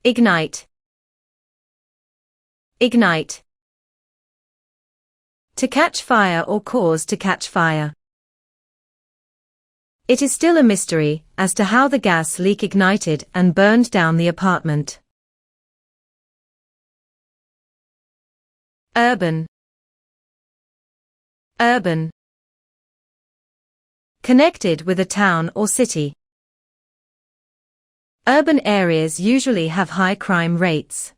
Ignite. Ignite. To catch fire or cause to catch fire. It is still a mystery as to how the gas leak ignited and burned down the apartment. Urban. Urban. Connected with a town or city. Urban areas usually have high crime rates.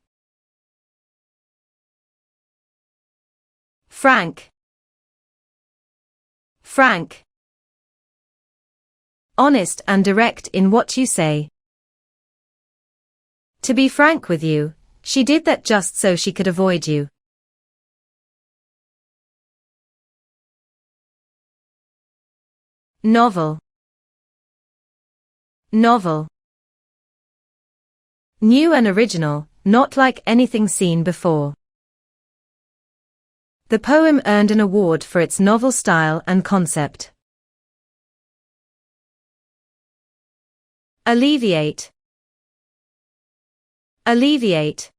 Frank. Frank. Honest and direct in what you say. To be frank with you, she did that just so she could avoid you. Novel. Novel. New and original, not like anything seen before. The poem earned an award for its novel style and concept. Alleviate. Alleviate.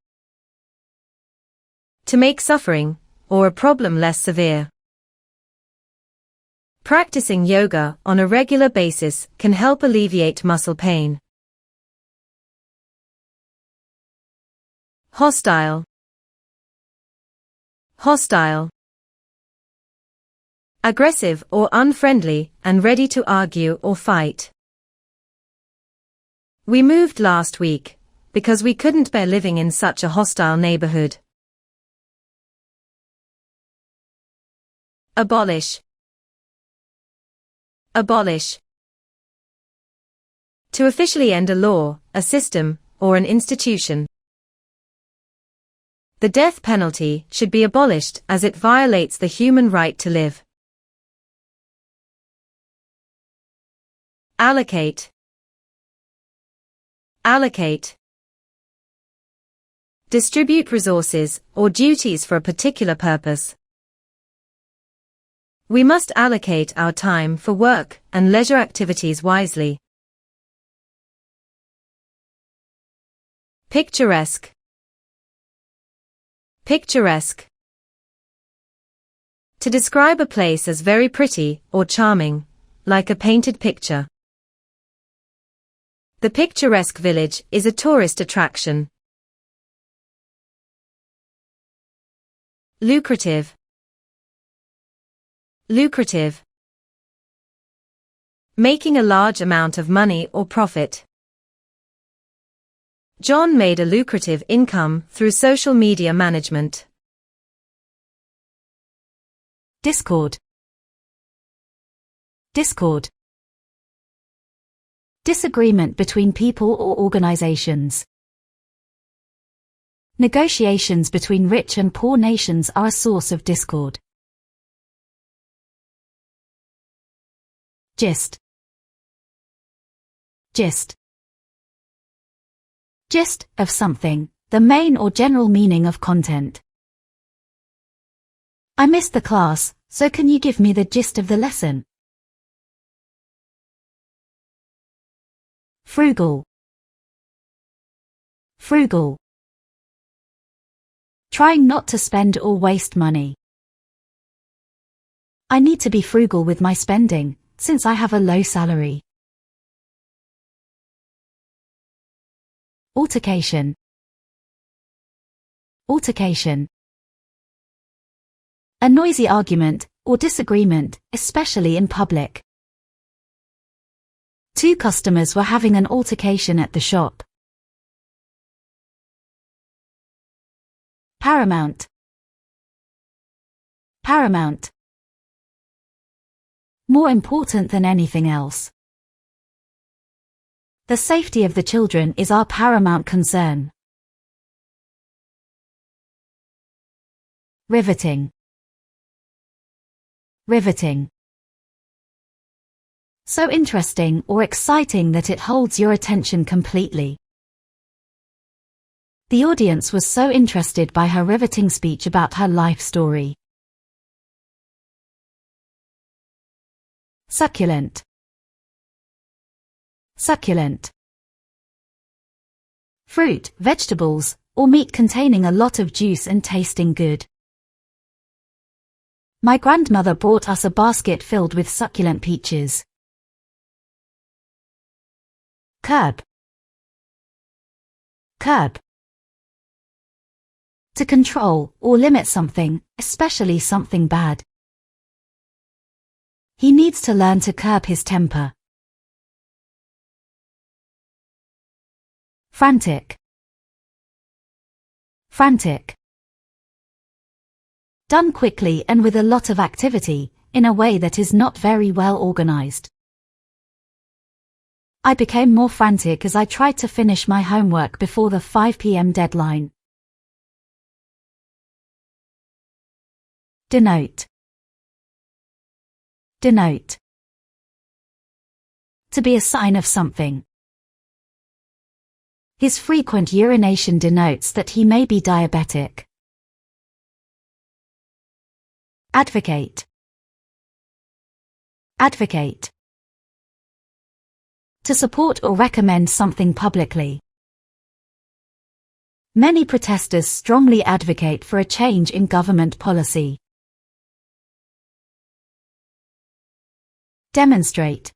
To make suffering, or a problem less severe. Practicing yoga on a regular basis can help alleviate muscle pain. Hostile. Hostile. Aggressive or unfriendly and ready to argue or fight. We moved last week because we couldn't bear living in such a hostile neighborhood. Abolish. Abolish. To officially end a law, a system, or an institution. The death penalty should be abolished as it violates the human right to live. Allocate. Allocate. Distribute resources or duties for a particular purpose. We must allocate our time for work and leisure activities wisely. Picturesque. Picturesque. To describe a place as very pretty or charming, like a painted picture. The picturesque village is a tourist attraction. Lucrative. Lucrative. Making a large amount of money or profit. John made a lucrative income through social media management. Discord. Discord. Disagreement between people or organizations. Negotiations between rich and poor nations are a source of discord. Gist. Gist. Gist of something, the main or general meaning of content. I missed the class, so can you give me the gist of the lesson? Frugal. Frugal. Trying not to spend or waste money. I need to be frugal with my spending, since I have a low salary. Altercation. Altercation. A noisy argument or disagreement, especially in public. Two customers were having an altercation at the shop. Paramount. Paramount. More important than anything else. The safety of the children is our paramount concern. Riveting. Riveting. So interesting or exciting that it holds your attention completely. The audience was so interested by her riveting speech about her life story. Succulent. Succulent. fruit, vegetables, or meat containing a lot of juice and tasting good. My grandmother brought us a basket filled with succulent peaches. Curb. Curb. To control or limit something, especially something bad. He needs to learn to curb his temper. Frantic. Frantic. Done quickly and with a lot of activity, in a way that is not very well organized. I became more frantic as I tried to finish my homework before the 5 p.m. deadline. Denote. Denote. To be a sign of something. His frequent urination denotes that he may be diabetic. Advocate. Advocate. To support or recommend something publicly. Many protesters strongly advocate for a change in government policy. Demonstrate.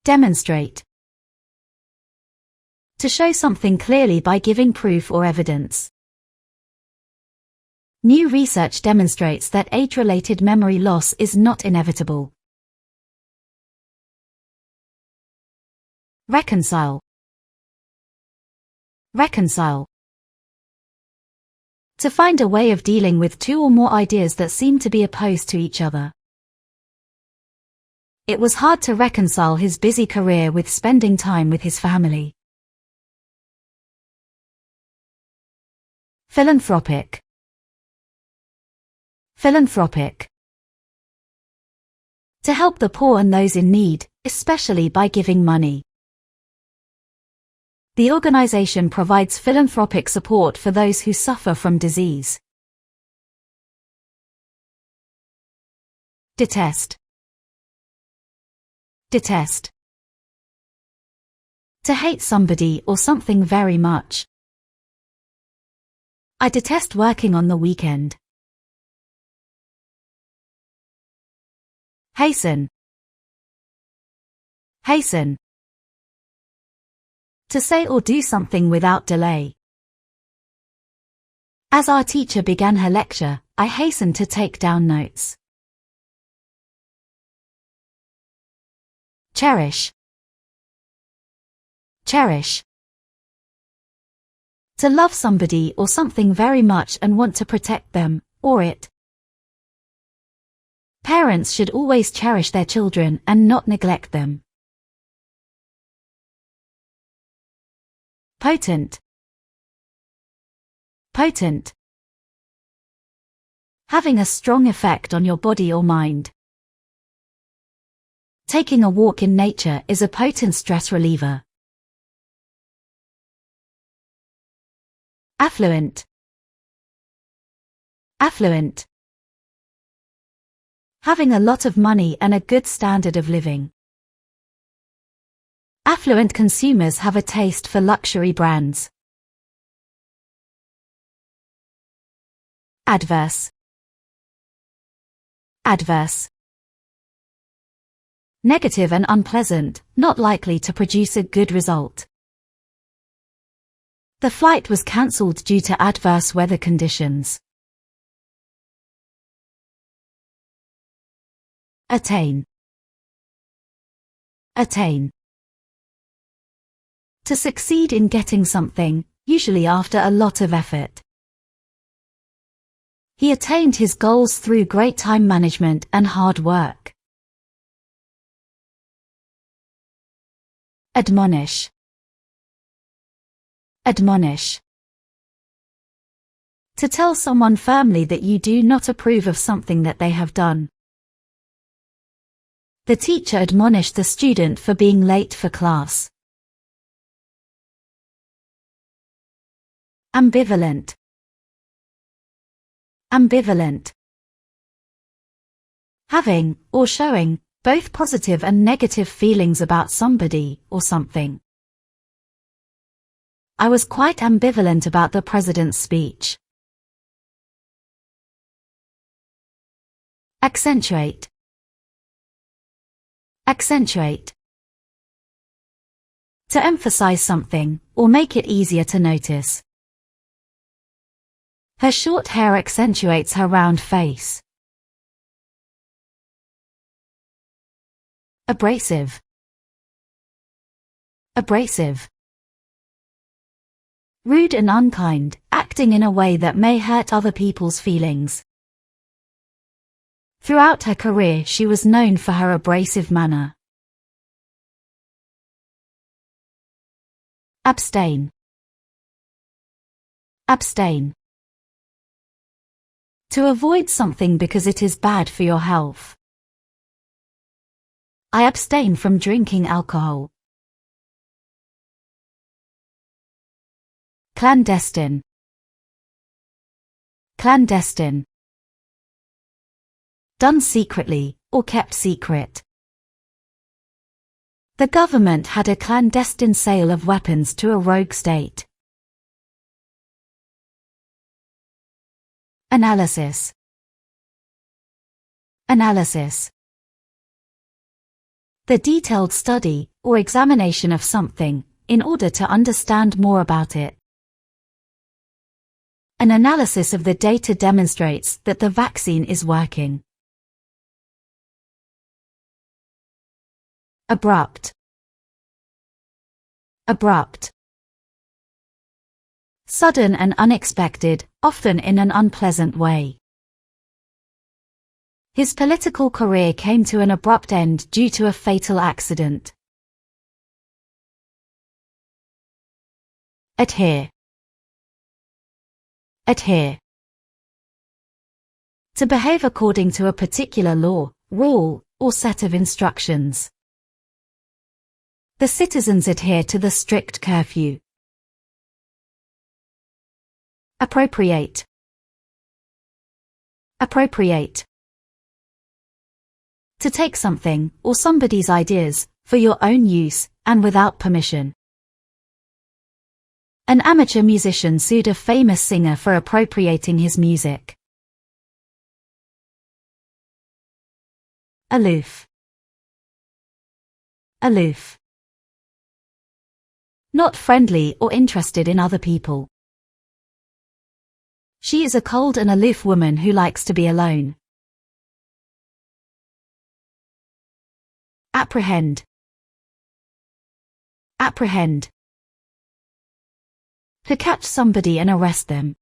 Demonstrate. To show something clearly by giving proof or evidence. New research demonstrates that age-related memory loss is not inevitable. Reconcile. Reconcile. To find a way of dealing with two or more ideas that seem to be opposed to each other. It was hard to reconcile his busy career with spending time with his family. Philanthropic. Philanthropic. To help the poor and those in need, especially by giving money. The organization provides philanthropic support for those who suffer from disease. Detest. Detest. To hate somebody or something very much. I detest working on the weekend. Hasten. Hasten. To say or do something without delay. As our teacher began her lecture, I hastened to take down notes. Cherish. Cherish. To love somebody or something very much and want to protect them, or it. Parents should always cherish their children and not neglect them. Potent. Potent. Having a strong effect on your body or mind. Taking a walk in nature is a potent stress reliever. Affluent. Affluent. Having a lot of money and a good standard of living. Affluent consumers have a taste for luxury brands. Adverse. Adverse. Negative and unpleasant, not likely to produce a good result. The flight was cancelled due to adverse weather conditions. Attain. Attain. To succeed in getting something, usually after a lot of effort. He attained his goals through great time management and hard work. Admonish. Admonish. To tell someone firmly that you do not approve of something that they have done. The teacher admonished the student for being late for class. Ambivalent. Ambivalent. Having, or showing, both positive and negative feelings about somebody or something. I was quite ambivalent about the president's speech. Accentuate. Accentuate. To emphasize something, or make it easier to notice. Her short hair accentuates her round face. Abrasive. Abrasive. Rude and unkind, acting in a way that may hurt other people's feelings. Throughout her career, she was known for her abrasive manner. Abstain. Abstain. To avoid something because it is bad for your health. I abstain from drinking alcohol. Clandestine. Clandestine. Done secretly, or kept secret. The government had a clandestine sale of weapons to a rogue state. Analysis. Analysis. The detailed study, or examination of something, in order to understand more about it. An analysis of the data demonstrates that the vaccine is working. Abrupt. Abrupt. Sudden and unexpected, often in an unpleasant way. His political career came to an abrupt end due to a fatal accident. Adhere. Adhere. To behave according to a particular law, rule, or set of instructions. The citizens adhere to the strict curfew. Appropriate. Appropriate. To take something, or somebody's ideas, for your own use, and without permission. An amateur musician sued a famous singer for appropriating his music. Aloof. Aloof. Not friendly or interested in other people. She is a cold and aloof woman who likes to be alone. Apprehend. Apprehend. To catch somebody and arrest them.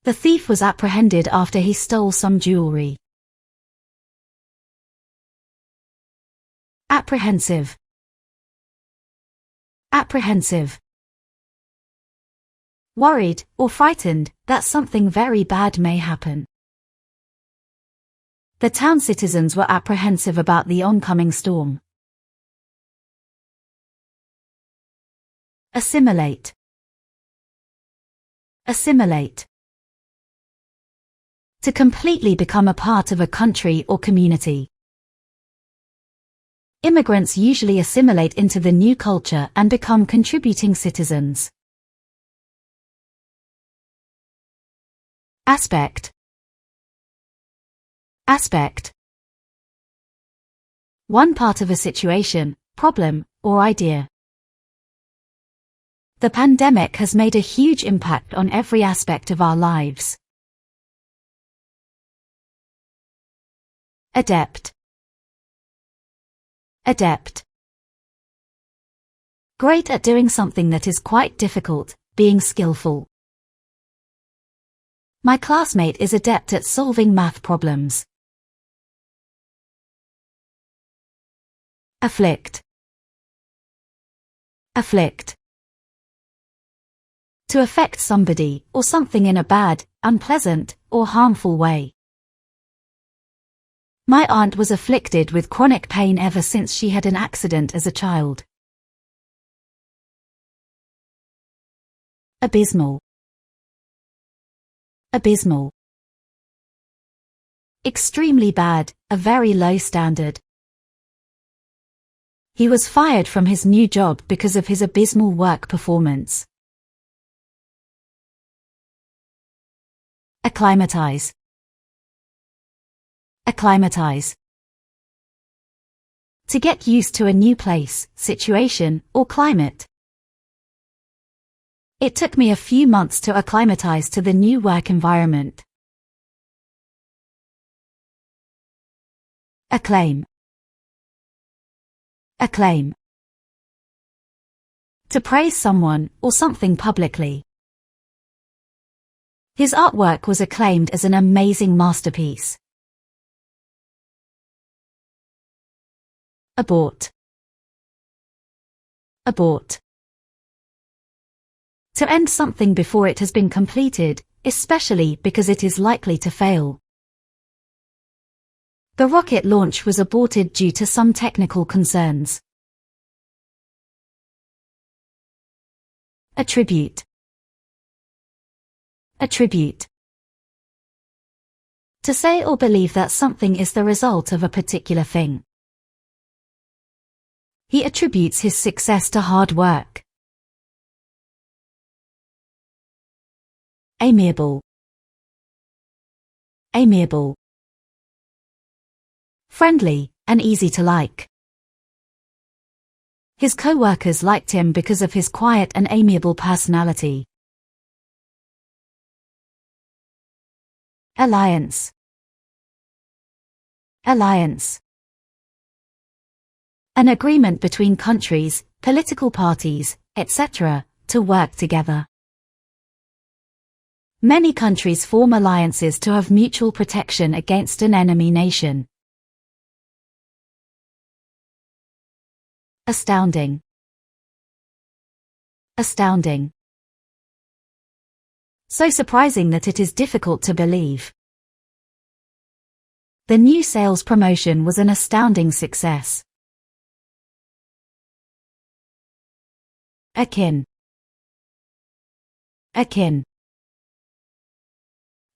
The thief was apprehended after he stole some jewelry. Apprehensive. Apprehensive. Worried, or frightened, that something very bad may happen. The town citizens were apprehensive about the oncoming storm. Assimilate. Assimilate. To completely become a part of a country or community. Immigrants usually assimilate into the new culture and become contributing citizens. Aspect. Aspect. One part of a situation, problem, or idea. The pandemic has made a huge impact on every aspect of our lives. Adept. Adept. Great at doing something that is quite difficult, being skillful. My classmate is adept at solving math problems. Afflict. Afflict. To affect somebody, or something in a bad, unpleasant, or harmful way. My aunt was afflicted with chronic pain ever since she had an accident as a child. Abysmal. Abysmal. Extremely bad, a very low standard. He was fired from his new job because of his abysmal work performance. Acclimatize. Acclimatize. To get used to a new place, situation, or climate. It took me a few months to acclimatize to the new work environment. Acclaim. Acclaim. To praise someone or something publicly. His artwork was acclaimed as an amazing masterpiece. Abort. Abort. To end something before it has been completed, especially because it is likely to fail. The rocket launch was aborted due to some technical concerns. Attribute. Attribute. To say or believe that something is the result of a particular thing. He attributes his success to hard work. Amiable. Amiable. Friendly, and easy to like. His co-workers liked him because of his quiet and amiable personality. Alliance. Alliance. An agreement between countries, political parties, etc., to work together. Many countries form alliances to have mutual protection against an enemy nation. Astounding. Astounding. So surprising that it is difficult to believe. The new sales promotion was an astounding success. Akin. Akin.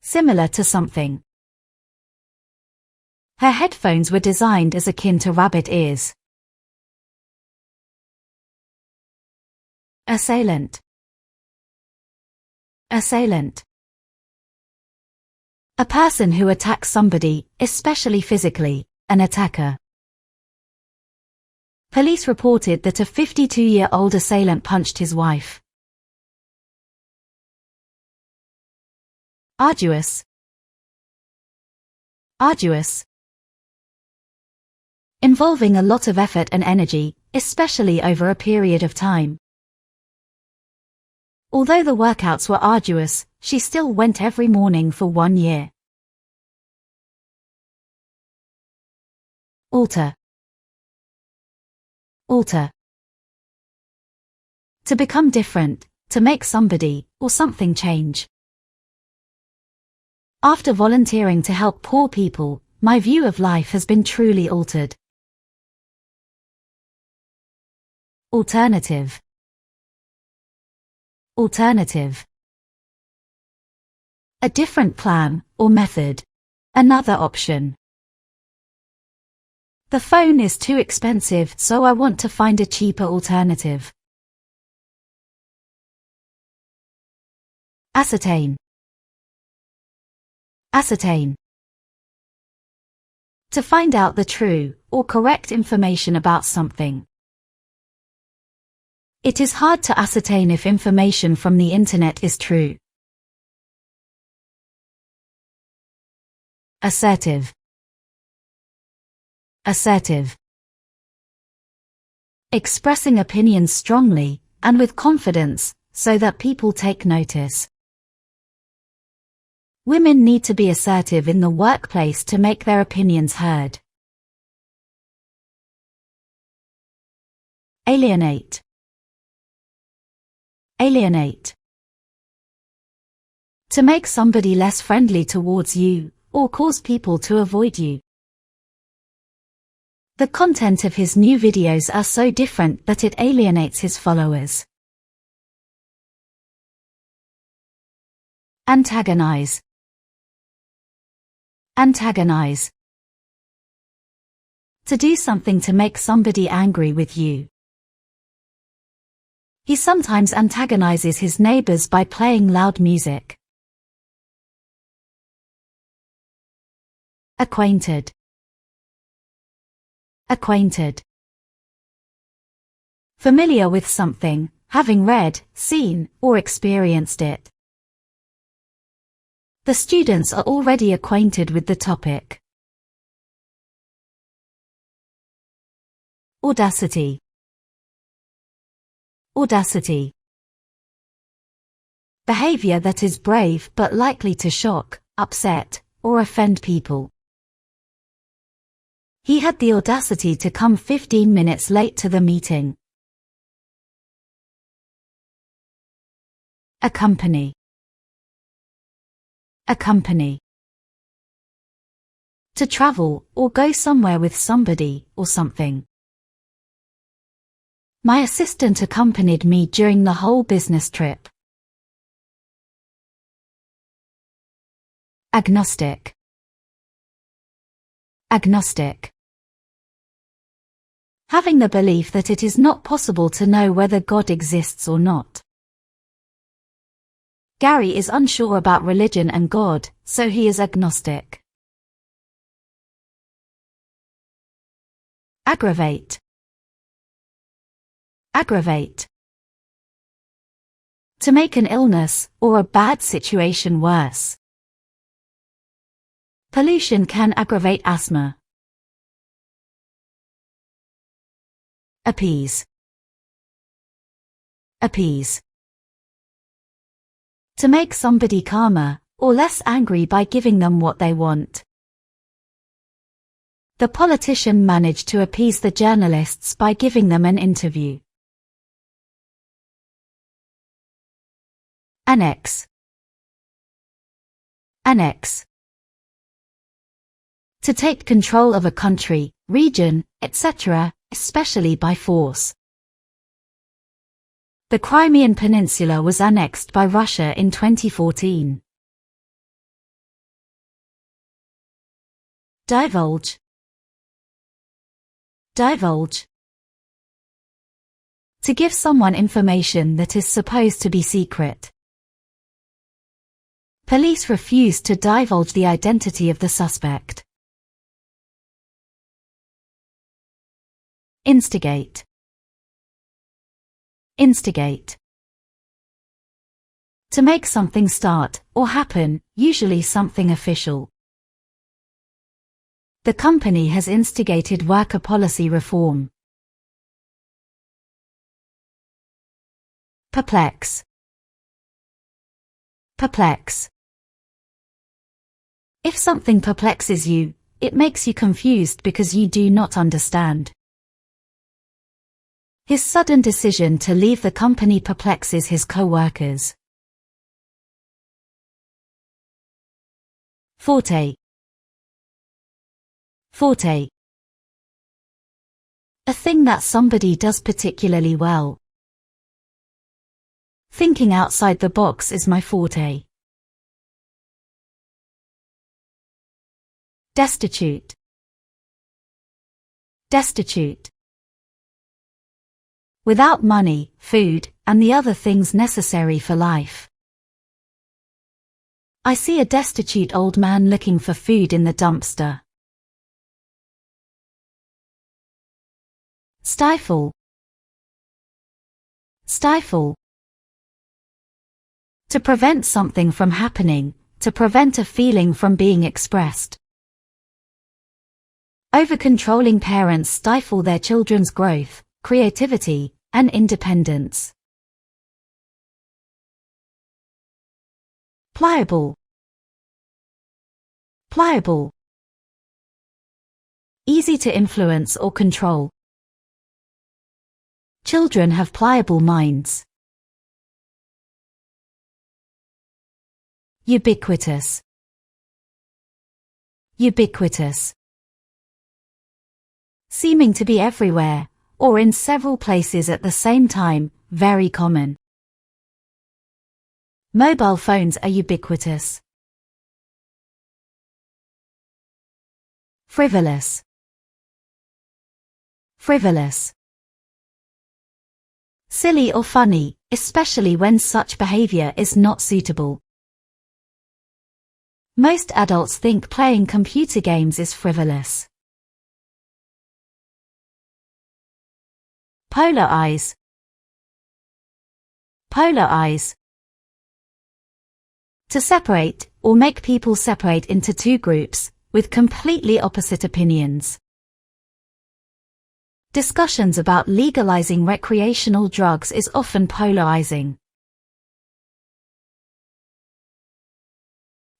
Similar to something. Her headphones were designed as akin to rabbit ears. Assailant. Assailant. A person who attacks somebody, especially physically, an attacker. Police reported that a 52-year-old assailant punched his wife. Arduous. Arduous. Involving a lot of effort and energy, especially over a period of time. Although the workouts were arduous, she still went every morning for 1 year. Alter. Alter. To become different, to make somebody or something change. After volunteering to help poor people, my view of life has been truly altered. Alternative. Alternative. A different plan or method. Another option. The phone is too expensive, so I want to find a cheaper alternative. Ascertain. Ascertain. To find out the true or correct information about something. It is hard to ascertain if information from the internet is true. Assertive. Assertive. Expressing opinions strongly and with confidence so that people take notice. Women need to be assertive in the workplace to make their opinions heard. Alienate. Alienate. To make somebody less friendly towards you, or cause people to avoid you. The content of his new videos are so different that it alienates his followers. Antagonize. Antagonize. To do something to make somebody angry with you. He sometimes antagonizes his neighbors by playing loud music. Acquainted. Acquainted. Familiar with something, having read, seen, or experienced it. The students are already acquainted with the topic. Audacity. Audacity. Behavior that is brave but likely to shock, upset, or offend people. He had the audacity to come 15 minutes late to the meeting. Accompany. Accompany. To travel, or go somewhere with somebody, or something. My assistant accompanied me during the whole business trip. Agnostic. Agnostic. Having the belief that it is not possible to know whether God exists or not. Gary is unsure about religion and God, so he is agnostic. Aggravate. Aggravate. To make an illness, or a bad situation worse. Pollution can aggravate asthma. Appease. Appease. To make somebody calmer, or less angry by giving them what they want. The politician managed to appease the journalists by giving them an interview. Annex. Annex. To take control of a country, region, etc., especially by force. The Crimean Peninsula was annexed by Russia in 2014. Divulge. Divulge. To give someone information that is supposed to be secret. Police refused to divulge the identity of the suspect. Instigate. Instigate. To make something start, or happen, usually something official. The company has instigated worker policy reform. Perplex. Perplex. If something perplexes you, it makes you confused because you do not understand. His sudden decision to leave the company perplexes his co-workers. Forte. Forte. A thing that somebody does particularly well. Thinking outside the box is my forte. Destitute. Destitute. Without money, food, and the other things necessary for life. I see a destitute old man looking for food in the dumpster. Stifle. Stifle. To prevent something from happening, to prevent a feeling from being expressed. Over-controlling parents stifle their children's growth, creativity, and independence. Pliable. Pliable. Easy to influence or control. Children have pliable minds. Ubiquitous. Ubiquitous. Seeming to be everywhere, or in several places at the same time, very common. Mobile phones are ubiquitous. Frivolous. frivolous. Silly or funny, especially when such behavior is not suitable. Most adults think playing computer games is frivolous. Polarize. Polarize. To separate, or make people separate into two groups, with completely opposite opinions. Discussions about legalizing recreational drugs is often polarizing.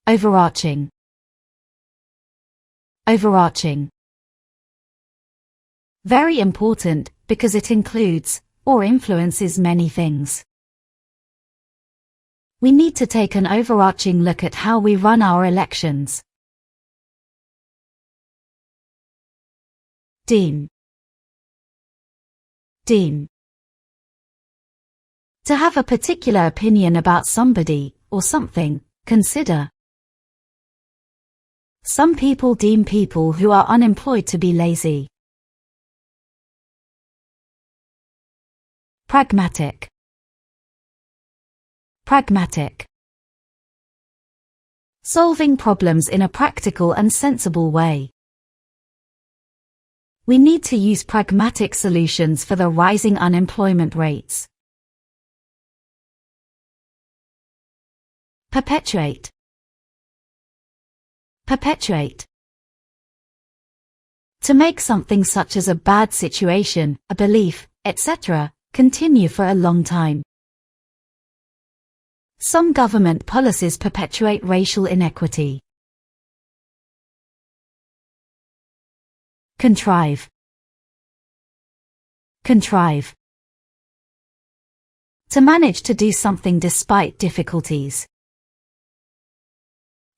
Overarching. Overarching. Very important, because it includes, or influences many things. We need to take an overarching look at how we run our elections. Deem. Deem. To have a particular opinion about somebody, or something, consider. Some people deem people who are unemployed to be lazy. Pragmatic. Pragmatic. Solving problems in a practical and sensible way. We need to use pragmatic solutions for the rising unemployment rates. Perpetuate. Perpetuate. To make something such as a bad situation, a belief, etc., continue for a long time. Some government policies perpetuate racial inequity. Contrive. Contrive. To manage to do something despite difficulties.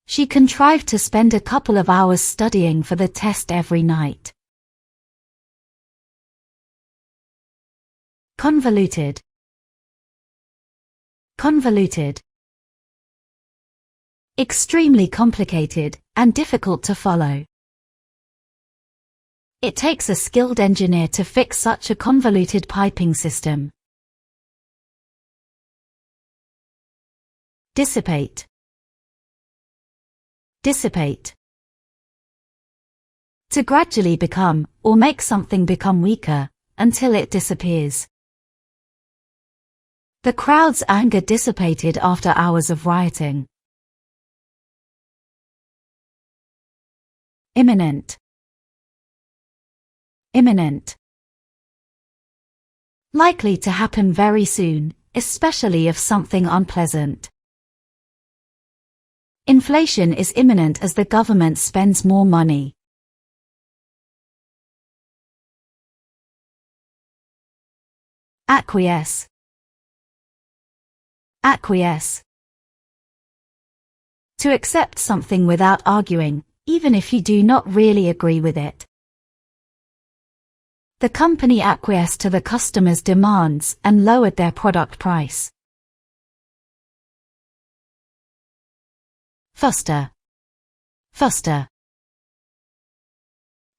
She contrived to spend a couple of hours studying for the test every night. Convoluted. Convoluted. Extremely complicated, and difficult to follow. It takes a skilled engineer to fix such a convoluted piping system. Dissipate. Dissipate. To gradually become, or make something become weaker, until it disappears. The crowd's anger dissipated after hours of rioting. Imminent. Imminent. Likely to happen very soon, especially if something unpleasant. Inflation is imminent as the government spends more money. Acquiesce. Acquiesce. To accept something without arguing, even if you do not really agree with it. The company acquiesced to the customer's demands and lowered their product price. Foster. Foster.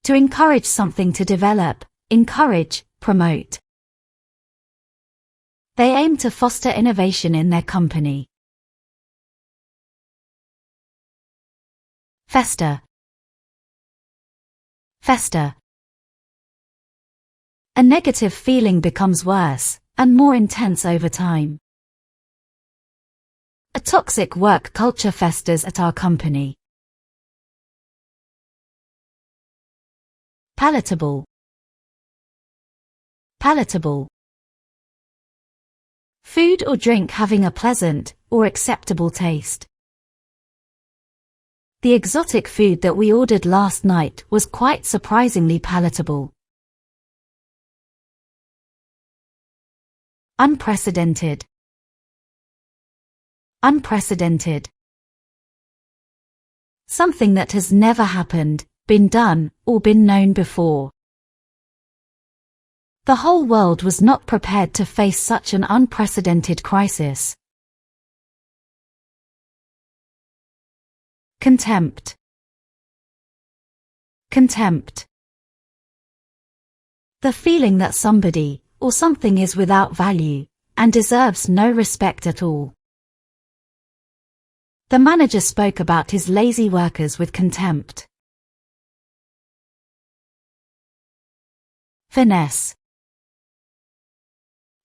To encourage something to develop, encourage, promote. They aim to foster innovation in their company. Fester. Fester. A negative feeling becomes worse, and more intense over time. A toxic work culture festers at our company. Palatable. Palatable. Food or drink having a pleasant, or acceptable taste. The exotic food that we ordered last night was quite surprisingly palatable. Unprecedented. Unprecedented. Something that has never happened, been done, or been known before. The whole world was not prepared to face such an unprecedented crisis. Contempt. Contempt. The feeling that somebody or something is without value and deserves no respect at all. The manager spoke about his lazy workers with contempt. Finesse.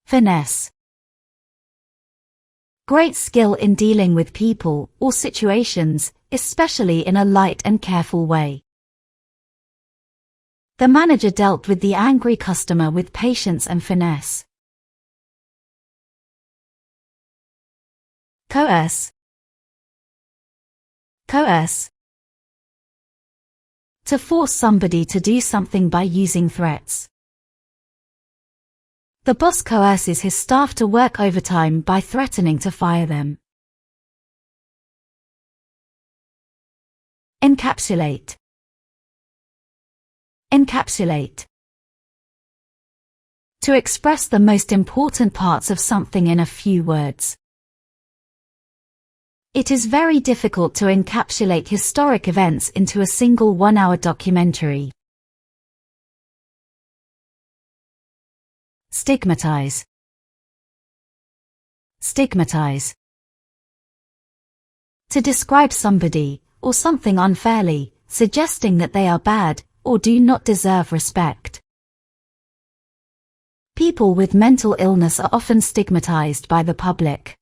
Finesse. Great skill in dealing with people or situations, especially in a light and careful way. The manager dealt with the angry customer with patience and finesse. Coerce. Coerce. To force somebody to do something by using threats. The boss coerces his staff to work overtime by threatening to fire them. Encapsulate. Encapsulate. To express the most important parts of something in a few words. It is very difficult to encapsulate historic events into a single one-hour documentary. Stigmatize. Stigmatize. To describe somebody or something unfairly, suggesting that they are bad or do not deserve respect. People with mental illness are often stigmatized by the public.